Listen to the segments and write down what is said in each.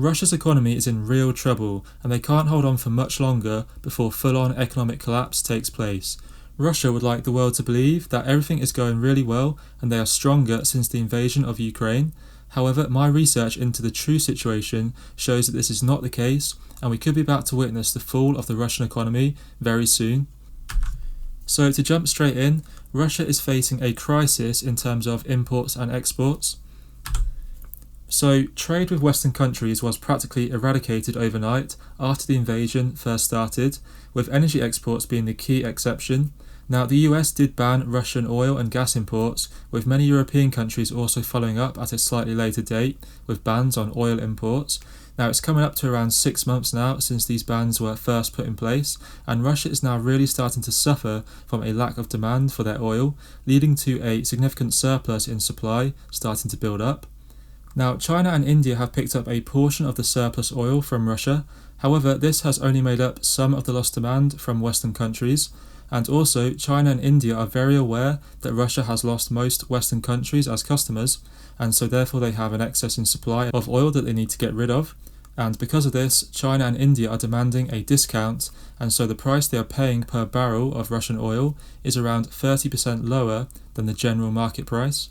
Russia's economy is in real trouble and they can't hold on for much longer before full-on economic collapse takes place. Russia would like the world to believe that everything is going really well and they are stronger since the invasion of Ukraine. However, my research into the true situation shows that this is not the case and we could be about to witness the fall of the Russian economy very soon. So to jump straight in, Russia is facing a crisis in terms of imports and exports. So trade with Western countries was practically eradicated overnight after the invasion first started, with energy exports being the key exception. Now, the US did ban Russian oil and gas imports, with many European countries also following up at a slightly later date with bans on oil imports. Now, it's coming up to around 6 months now since these bans were first put in place, and Russia is now really starting to suffer from a lack of demand for their oil, leading to a significant surplus in supply starting to build up. Now, China and India have picked up a portion of the surplus oil from Russia. However, this has only made up some of the lost demand from Western countries. And also, China and India are very aware that Russia has lost most Western countries as customers, and so therefore they have an excess in supply of oil that they need to get rid of. And because of this, China and India are demanding a discount, and so the price they are paying per barrel of Russian oil is around 30% lower than the general market price.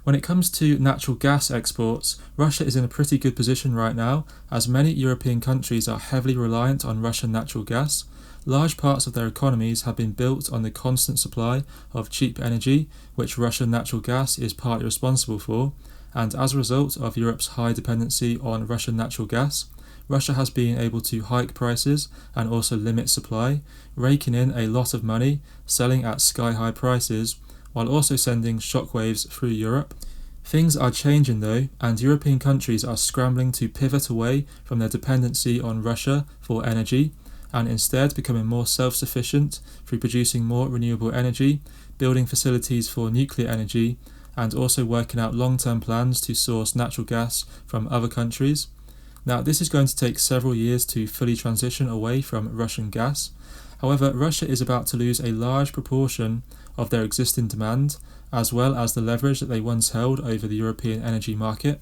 When it comes to natural gas exports, Russia is in a pretty good position right now, as many European countries are heavily reliant on Russian natural gas. Large parts of their economies have been built on the constant supply of cheap energy, which Russian natural gas is partly responsible for, and as a result of Europe's high dependency on Russian natural gas, Russia has been able to hike prices and also limit supply, raking in a lot of money, selling at sky-high prices, while also sending shockwaves through Europe. Things are changing though, and European countries are scrambling to pivot away from their dependency on Russia for energy, and instead becoming more self-sufficient through producing more renewable energy, building facilities for nuclear energy, and also working out long-term plans to source natural gas from other countries. Now, this is going to take several years to fully transition away from Russian gas. However, Russia is about to lose a large proportion of their existing demand, as well as the leverage that they once held over the European energy market.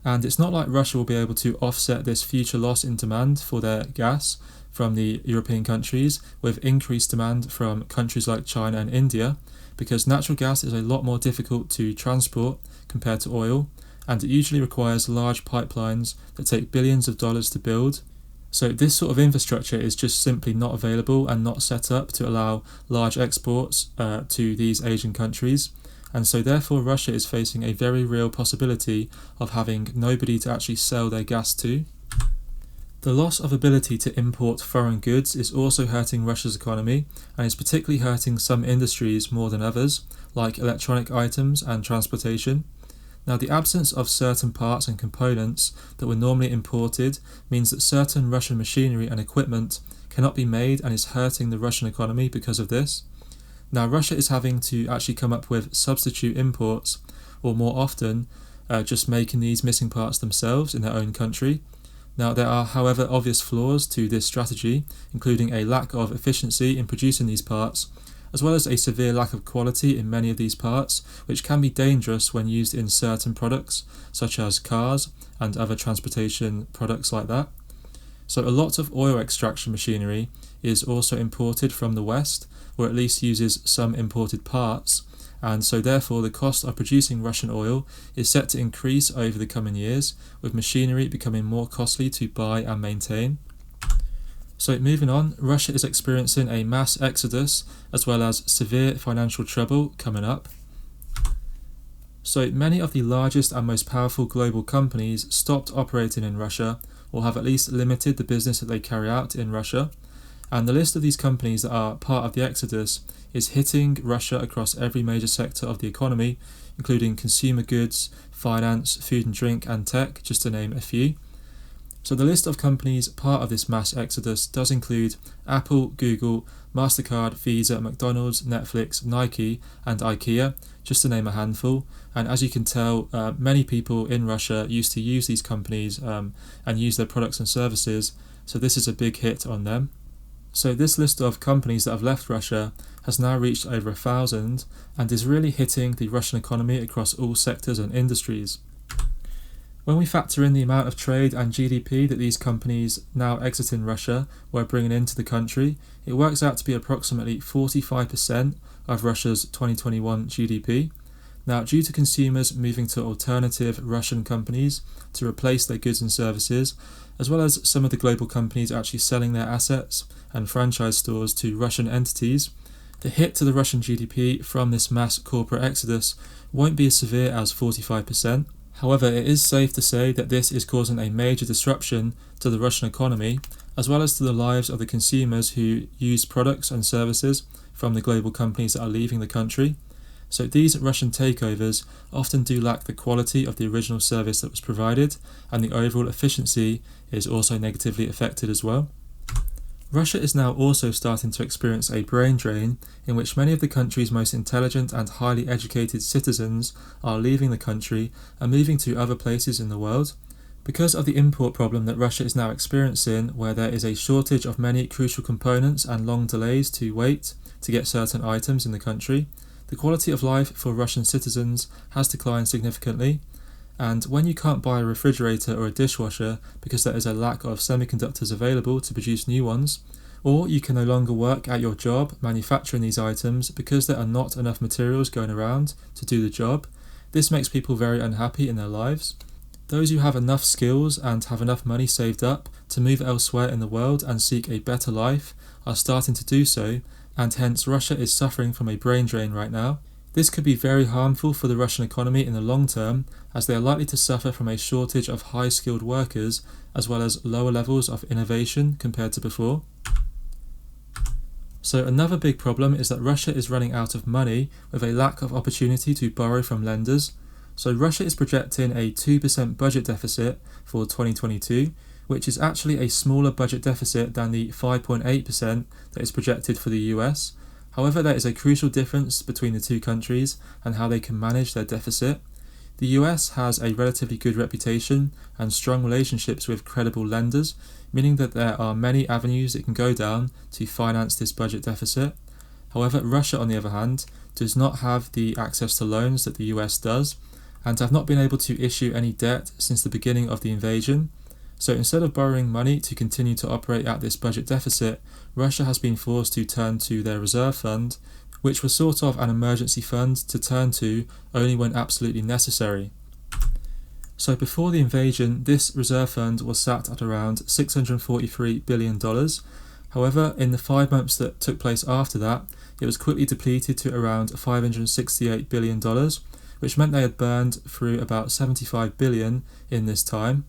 And it's not like Russia will be able to offset this future loss in demand for their gas from the European countries with increased demand from countries like China and India, because natural gas is a lot more difficult to transport compared to oil, and it usually requires large pipelines that take billions of dollars to build. So this sort of infrastructure is just simply not available and not set up to allow large exports to these Asian countries. And so therefore Russia is facing a very real possibility of having nobody to actually sell their gas to. The loss of ability to import foreign goods is also hurting Russia's economy, and is particularly hurting some industries more than others, like electronic items and transportation. Now, the absence of certain parts and components that were normally imported means that certain Russian machinery and equipment cannot be made and is hurting the Russian economy because of this. Now, Russia is having to actually come up with substitute imports, or more often, just making these missing parts themselves in their own country. Now, there are, however, obvious flaws to this strategy, including a lack of efficiency in producing these parts, as well as a severe lack of quality in many of these parts, which can be dangerous when used in certain products, such as cars and other transportation products like that. So a lot of oil extraction machinery is also imported from the West, or at least uses some imported parts, and so therefore the cost of producing Russian oil is set to increase over the coming years, with machinery becoming more costly to buy and maintain. So moving on, Russia is experiencing a mass exodus as well as severe financial trouble coming up. So many of the largest and most powerful global companies stopped operating in Russia, or have at least limited the business that they carry out in Russia. And the list of these companies that are part of the exodus is hitting Russia across every major sector of the economy, including consumer goods, finance, food and drink, and tech, just to name a few. So the list of companies part of this mass exodus does include Apple, Google, MasterCard, Visa, McDonald's, Netflix, Nike, and IKEA, just to name a handful. And as you can tell, many people in Russia used to use these companies and use their products and services, so this is a big hit on them. So this list of companies that have left Russia has now reached over 1,000 and is really hitting the Russian economy across all sectors and industries. When we factor in the amount of trade and GDP that these companies now exiting Russia were bringing into the country, it works out to be approximately 45% of Russia's 2021 GDP. Now, due to consumers moving to alternative Russian companies to replace their goods and services, as well as some of the global companies actually selling their assets and franchise stores to Russian entities, the hit to the Russian GDP from this mass corporate exodus won't be as severe as 45%. However, it is safe to say that this is causing a major disruption to the Russian economy, as well as to the lives of the consumers who use products and services from the global companies that are leaving the country. So these Russian takeovers often do lack the quality of the original service that was provided, and the overall efficiency is also negatively affected as well. Russia is now also starting to experience a brain drain in which many of the country's most intelligent and highly educated citizens are leaving the country and moving to other places in the world. Because of the import problem that Russia is now experiencing, where there is a shortage of many crucial components and long delays to wait to get certain items in the country, the quality of life for Russian citizens has declined significantly. And when you can't buy a refrigerator or a dishwasher because there is a lack of semiconductors available to produce new ones, or you can no longer work at your job manufacturing these items because there are not enough materials going around to do the job, this makes people very unhappy in their lives. Those who have enough skills and have enough money saved up to move elsewhere in the world and seek a better life are starting to do so, and hence Russia is suffering from a brain drain right now. This could be very harmful for the Russian economy in the long term, as they are likely to suffer from a shortage of high-skilled workers as well as lower levels of innovation compared to before. So another big problem is that Russia is running out of money with a lack of opportunity to borrow from lenders. So Russia is projecting a 2% budget deficit for 2022, which is actually a smaller budget deficit than the 5.8% that is projected for the US. However, there is a crucial difference between the two countries and how they can manage their deficit. The US has a relatively good reputation and strong relationships with credible lenders, meaning that there are many avenues it can go down to finance this budget deficit. However, Russia, on the other hand, does not have the access to loans that the US does, and have not been able to issue any debt since the beginning of the invasion. So instead of borrowing money to continue to operate at this budget deficit, Russia has been forced to turn to their reserve fund, which was sort of an emergency fund to turn to only when absolutely necessary. So before the invasion, this reserve fund was sat at around $643 billion. However, in the 5 months that took place after that, it was quickly depleted to around $568 billion, which meant they had burned through about $75 billion in this time.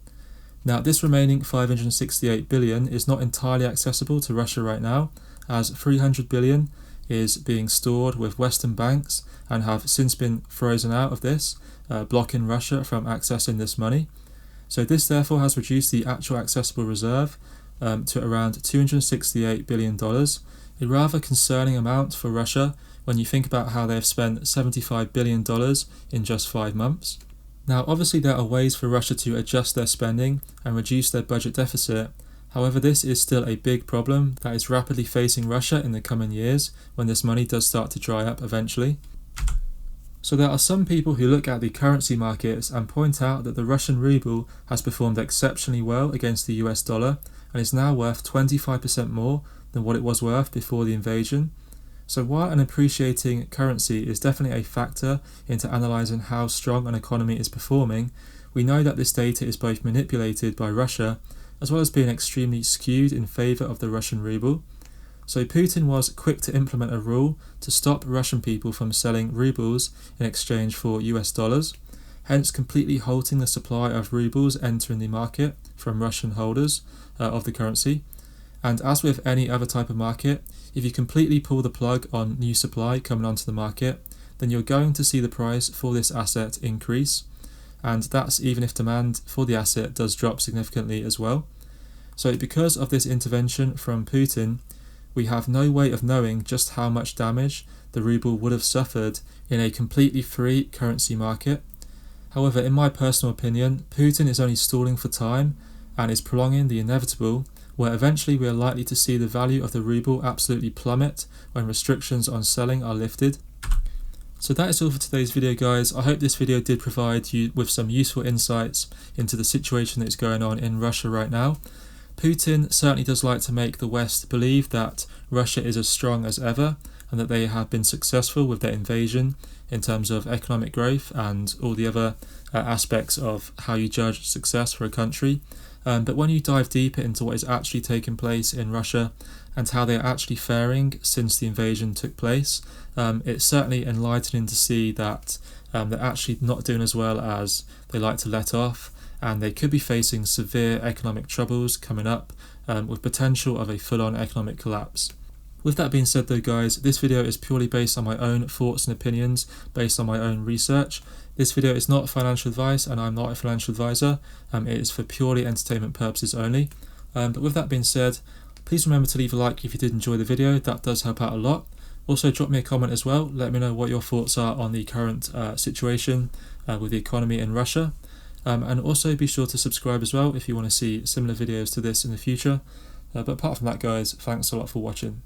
Now, this remaining $568 billion is not entirely accessible to Russia right now, as $300 billion is being stored with Western banks and have since been frozen out of this, blocking Russia from accessing this money. So this therefore has reduced the actual accessible reserve to around $268 billion, a rather concerning amount for Russia when you think about how they have spent $75 billion in just 5 months. Now, obviously there are ways for Russia to adjust their spending and reduce their budget deficit. However, this is still a big problem that is rapidly facing Russia in the coming years when this money does start to dry up eventually. So there are some people who look at the currency markets and point out that the Russian ruble has performed exceptionally well against the US dollar and is now worth 25% more than what it was worth before the invasion. So while an appreciating currency is definitely a factor into analysing how strong an economy is performing, we know that this data is both manipulated by Russia as well as being extremely skewed in favour of the Russian ruble. So Putin was quick to implement a rule to stop Russian people from selling rubles in exchange for US dollars, hence completely halting the supply of rubles entering the market from Russian holders of the currency. And as with any other type of market, if you completely pull the plug on new supply coming onto the market, then you're going to see the price for this asset increase, and that's even if demand for the asset does drop significantly as well. So because of this intervention from Putin, we have no way of knowing just how much damage the ruble would have suffered in a completely free currency market. However, in my personal opinion, Putin is only stalling for time and is prolonging the inevitable, where eventually we are likely to see the value of the ruble absolutely plummet when restrictions on selling are lifted. So that is all for today's video, guys. I hope this video did provide you with some useful insights into the situation that's going on in Russia right now. Putin certainly does like to make the West believe that Russia is as strong as ever and that they have been successful with their invasion in terms of economic growth and all the other aspects of how you judge success for a country. But when you dive deeper into what is actually taking place in Russia and how they're actually faring since the invasion took place, it's certainly enlightening to see that they're actually not doing as well as they like to let off, and they could be facing severe economic troubles coming up with potential of a full-on economic collapse. With that being said though, guys, this video is purely based on my own thoughts and opinions, based on my own research. This video is not financial advice and I'm not a financial advisor. It is for purely entertainment purposes only. But with that being said, please remember to leave a like if you did enjoy the video. That does help out a lot. Also drop me a comment as well. Let me know what your thoughts are on the current situation with the economy in Russia. And also be sure to subscribe as well if you want to see similar videos to this in the future. But apart from that, guys, thanks a lot for watching.